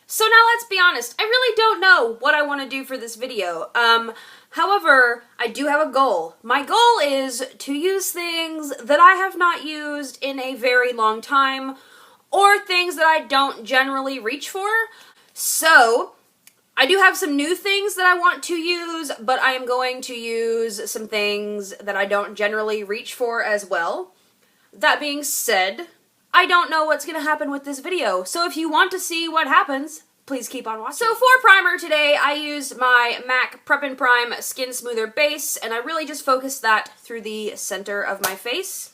So now let's be honest, I really don't know what I want to do for this video. However, I do have a goal. My goal is to use things that I have not used in a very long time, or things that I don't generally reach for. So, I do have some new things that I want to use, but I am going to use some things that I don't generally reach for as well. That being said, I don't know what's going to happen with this video, so if you want to see what happens, please keep on watching. So for primer today, I used my MAC Prep and Prime Skin Smoother Base, and I really just focused that through the center of my face.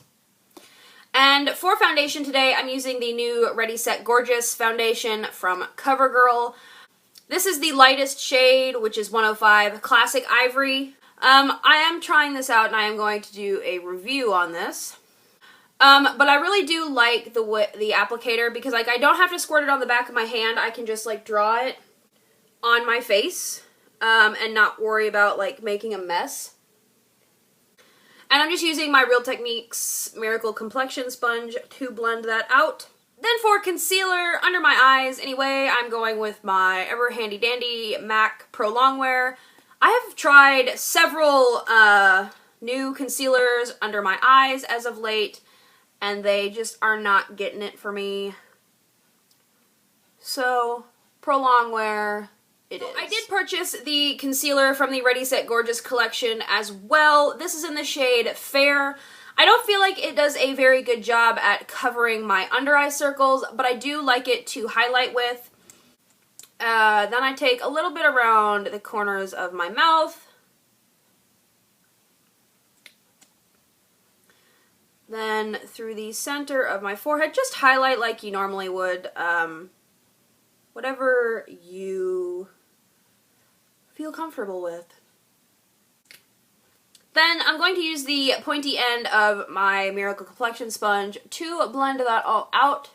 And for foundation today, I'm using the new Ready Set Gorgeous foundation from CoverGirl. This is the lightest shade, which is 105 Classic Ivory. I am trying this out, and I am going to do a review on this. But I really do like the applicator because like I don't have to squirt it on the back of my hand. I can just like draw it on my face and not worry about like making a mess. And I'm just using my Real Techniques Miracle Complexion Sponge to blend that out. Then for concealer under my eyes, anyway, I'm going with my ever handy dandy MAC Pro Longwear. I have tried several new concealers under my eyes as of late, and they just are not getting it for me. So, Pro Longwear it is. I did purchase the concealer from the Ready Set Gorgeous collection as well. This is in the shade Fair. I don't feel like it does a very good job at covering my under eye circles, but I do like it to highlight with. Then I take a little bit around the corners of my mouth. Then through the center of my forehead, just highlight like you normally would, whatever you feel comfortable with. Then I'm going to use the pointy end of my Miracle Complexion Sponge to blend that all out.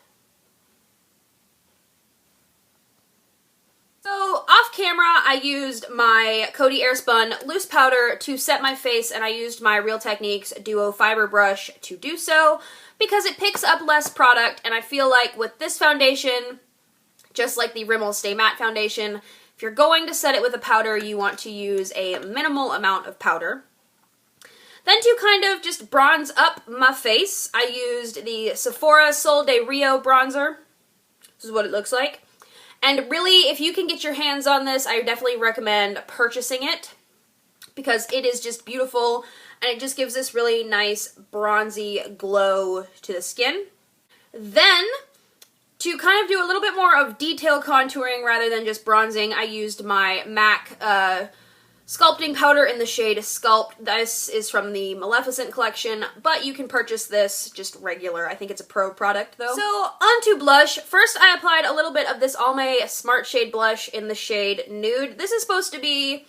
So off camera, I used my Coty Airspun loose powder to set my face, and I used my Real Techniques Duo Fiber Brush to do so because it picks up less product, and I feel like with this foundation, just like the Rimmel Stay Matte foundation, if you're going to set it with a powder, you want to use a minimal amount of powder. Then to kind of just bronze up my face, I used the Sephora Sol de Rio bronzer. This is what it looks like. And really, if you can get your hands on this, I definitely recommend purchasing it because it is just beautiful and it just gives this really nice bronzy glow to the skin. Then, to kind of do a little bit more of detail contouring rather than just bronzing, I used my MAC sculpting powder in the shade Sculpt. This is from the Maleficent collection, but you can purchase this just regular. I think it's a pro product though. So onto blush. First I applied a little bit of this Almay Smart Shade blush in the shade Nude. This is supposed to be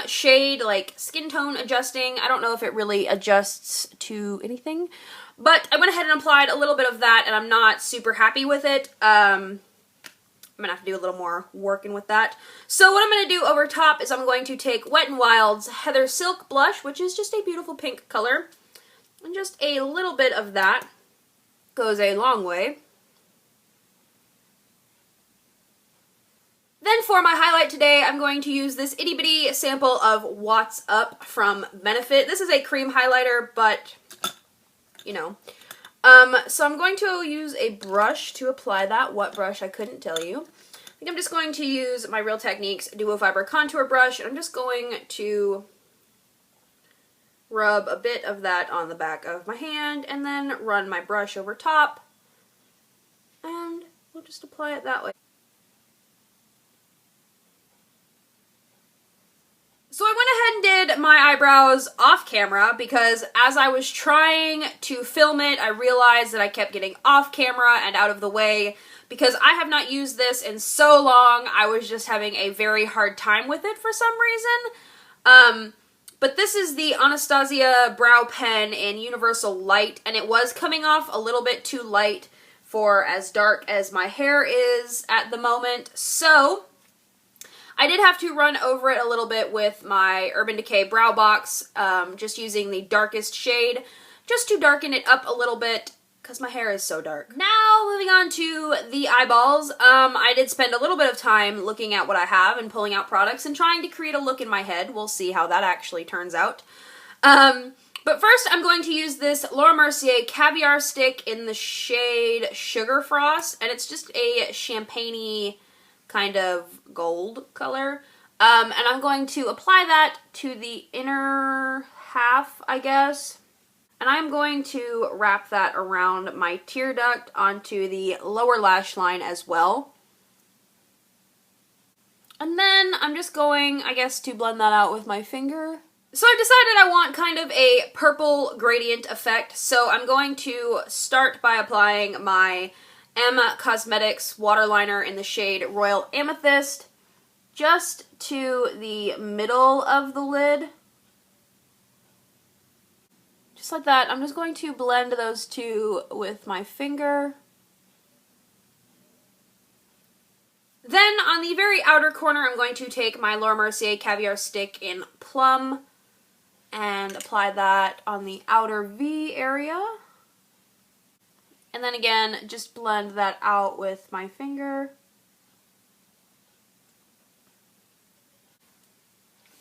shade like skin tone adjusting. I don't know if it really adjusts to anything, but I went ahead and applied a little bit of that and I'm not super happy with it. I'm going to have to do a little more working with that. So what I'm going to do over top is I'm going to take Wet n Wild's Heather Silk blush, which is just a beautiful pink color, and just a little bit of that goes a long way. Then for my highlight today, I'm going to use this itty bitty sample of What's Up from Benefit. This is a cream highlighter, but, you know. So I'm going to use a brush to apply that. What brush, I couldn't tell you. I think I'm just going to use my Real Techniques Duo Fiber Contour Brush, and I'm just going to rub a bit of that on the back of my hand, and then run my brush over top, and we'll just apply it that way. So I went ahead and did my eyebrows off camera because as I was trying to film it, I realized that I kept getting off camera and out of the way because I have not used this in so long. I was just having a very hard time with it for some reason. But this is the Anastasia Brow Pen in Universal Light, and it was coming off a little bit too light for as dark as my hair is at the moment. So I did have to run over it a little bit with my Urban Decay Brow Box, just using the darkest shade, just to darken it up a little bit, because my hair is so dark. Now, moving on to the eyeballs. I did spend a little bit of time looking at what I have and pulling out products and trying to create a look in my head. We'll see how that actually turns out. But first, I'm going to use this Laura Mercier Caviar Stick in the shade Sugar Frost, and it's just a champagne-y kind of gold color. And I'm going to apply that to the inner half, I guess. And I'm going to wrap that around my tear duct onto the lower lash line as well. And then I'm just going, I guess, to blend that out with my finger. So I've decided I want kind of a purple gradient effect, so I'm going to start by applying my M Cosmetics waterliner in the shade Royal Amethyst just to the middle of the lid. Just like that. I'm just going to blend those two with my finger. Then on the very outer corner, I'm going to take my Laura Mercier Caviar Stick in Plum and apply that on the outer V area. And then again, just blend that out with my finger.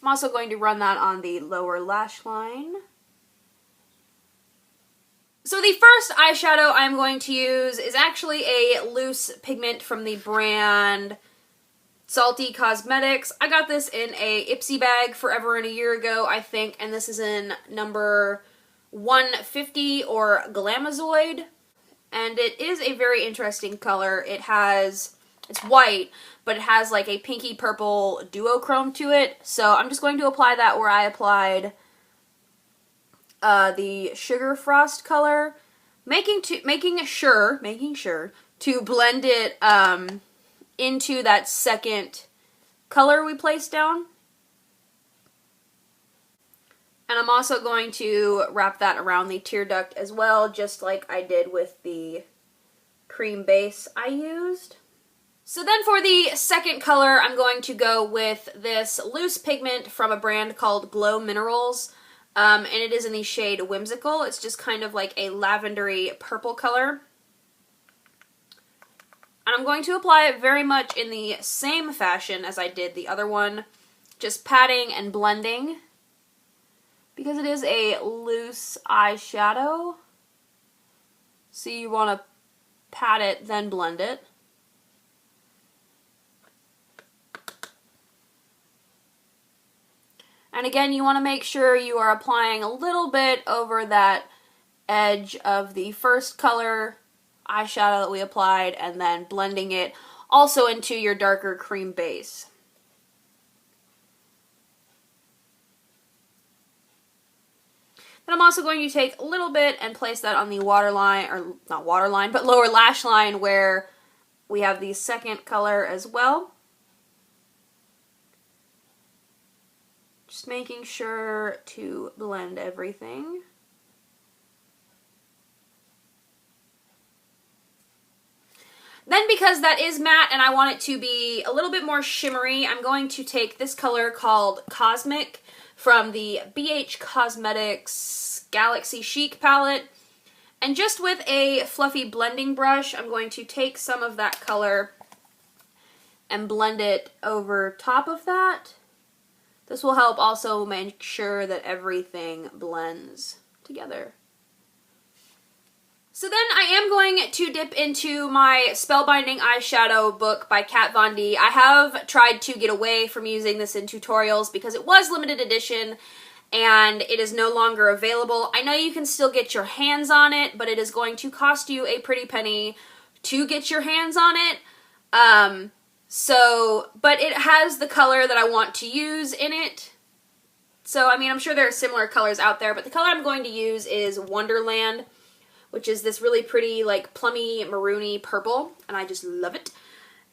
I'm also going to run that on the lower lash line. So the first eyeshadow I'm going to use is actually a loose pigment from the brand Salty Cosmetics. I got this in a Ipsy bag forever and a year ago, I think, and this is in number 150 or Glamazoid. And it is a very interesting color. It's white, but it has like a pinky purple duochrome to it. So I'm just going to apply that where I applied the Sugar Frost color, making sure to blend it into that second color we placed down. And I'm also going to wrap that around the tear duct as well, just like I did with the cream base I used. So then for the second color, I'm going to go with this loose pigment from a brand called Glow Minerals. And it is in the shade Whimsical. It's just kind of like a lavendery purple color. And I'm going to apply it very much in the same fashion as I did the other one, just patting and blending, because it is a loose eyeshadow. So you want to pat it, then blend it. And again, you want to make sure you are applying a little bit over that edge of the first color eyeshadow that we applied, and then blending it also into your darker cream base. Then I'm also going to take a little bit and place that on the waterline, or not waterline, but lower lash line where we have the second color as well. Just making sure to blend everything. Then because that is matte and I want it to be a little bit more shimmery, I'm going to take this color called Cosmic from the BH Cosmetics Galaxy Chic palette. And just with a fluffy blending brush, I'm going to take some of that color and blend it over top of that. This will help also make sure that everything blends together. So then I am going to dip into my Spellbinding Eyeshadow book by Kat Von D. I have tried to get away from using this in tutorials because it was limited edition and it is no longer available. I know you can still get your hands on it, but it is going to cost you a pretty penny to get your hands on it. But it has the color that I want to use in it. So, I mean, I'm sure there are similar colors out there, but the color I'm going to use is Wonderland, which is this really pretty, like, plummy, maroony purple, and I just love it.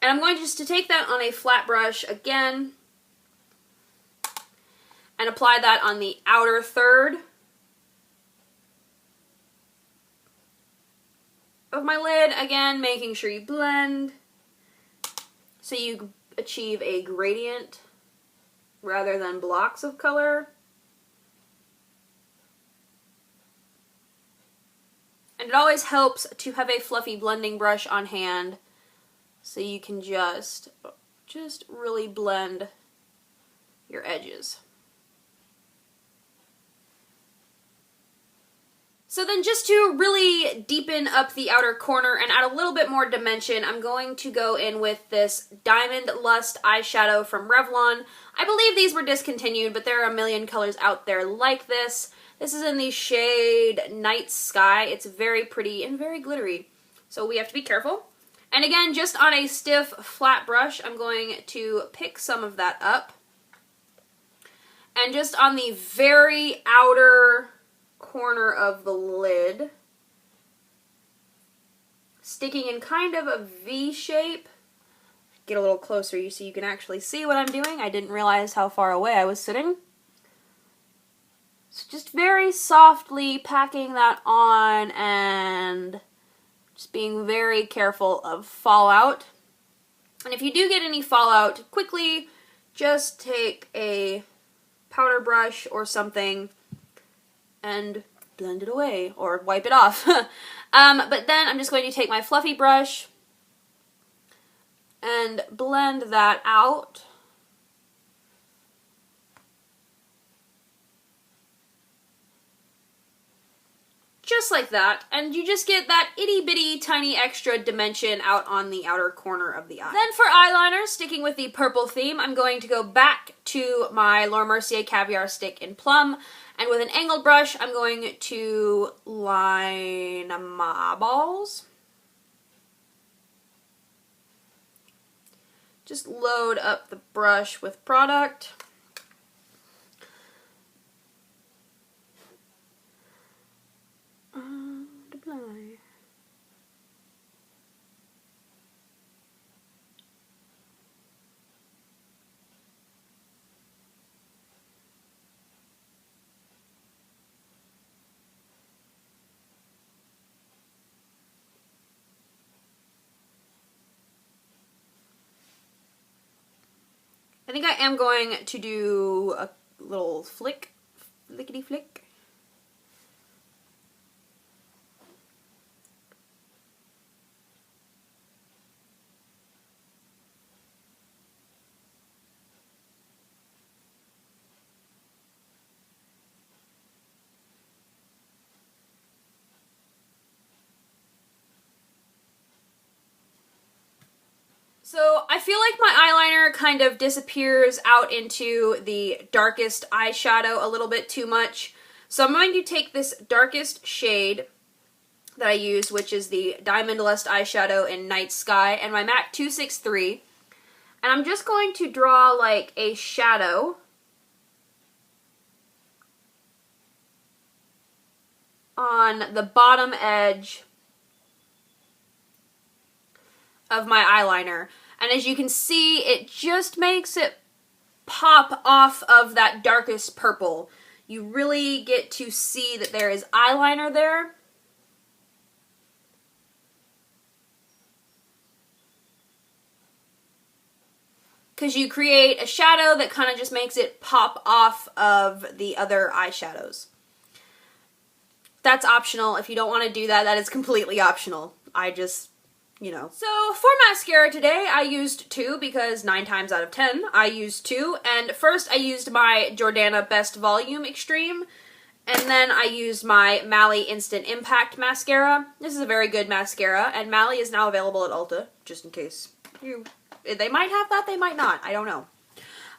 And I'm going just to take that on a flat brush again, and apply that on the outer third of my lid, again, making sure you blend so you achieve a gradient rather than blocks of color. And it always helps to have a fluffy blending brush on hand so you can just really blend your edges. So then just to really deepen up the outer corner and add a little bit more dimension, I'm going to go in with this Diamond Lust eyeshadow from Revlon. I believe these were discontinued, but there are a million colors out there like this. This is in the shade Night Sky. It's very pretty and very glittery, so we have to be careful. And again, just on a stiff, flat brush, I'm going to pick some of that up. And just on the very outer corner of the lid, sticking in kind of a V shape. Get a little closer so you can actually see what I'm doing. I didn't realize how far away I was sitting. So just very softly packing that on and just being very careful of fallout. And if you do get any fallout, quickly just take a powder brush or something and blend it away, or wipe it off. But then I'm just going to take my fluffy brush and blend that out. Just like that, and you just get that itty bitty tiny extra dimension out on the outer corner of the eye. Then for eyeliner, sticking with the purple theme, I'm going to go back to my Laura Mercier Caviar Stick in Plum, and with an angled brush, I'm going to line my balls. Just load up the brush with product. Apply. I think I am going to do a little flick, flickety flick. So I feel like my eyeliner kind of disappears out into the darkest eyeshadow a little bit too much. So I'm going to take this darkest shade that I use, which is the Diamond Lust eyeshadow in Night Sky, and my MAC 263. And I'm just going to draw like a shadow on the bottom edge of my eyeliner. And as you can see, it just makes it pop off of that darkest purple. You really get to see that there is eyeliner there. Because you create a shadow that kind of just makes it pop off of the other eyeshadows. That's optional. If you don't want to do that, that is completely optional. I just, you know. So for mascara today, I used two because 9 times out of 10, I used two. And first I used my Jordana Best Volume Extreme. And then I used my Mally Instant Impact Mascara. This is a very good mascara. And Mally is now available at Ulta, just in case they might have that, they might not. I don't know.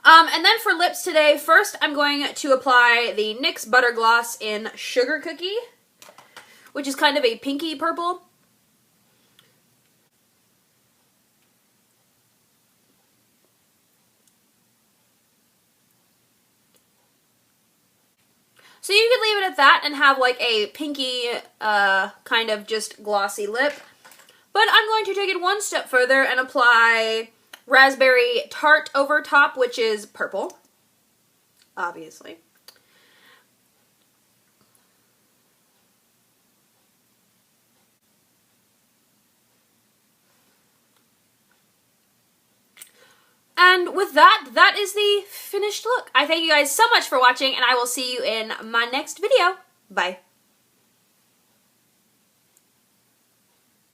And then for lips today, first I'm going to apply the NYX Butter Gloss in Sugar Cookie, which is kind of a pinky purple. So you could leave it at that and have like a pinky kind of just glossy lip. But I'm going to take it one step further and apply Raspberry Tart over top, which is purple, obviously. And with that, that is the finished look. I thank you guys so much for watching, and I will see you in my next video. Bye.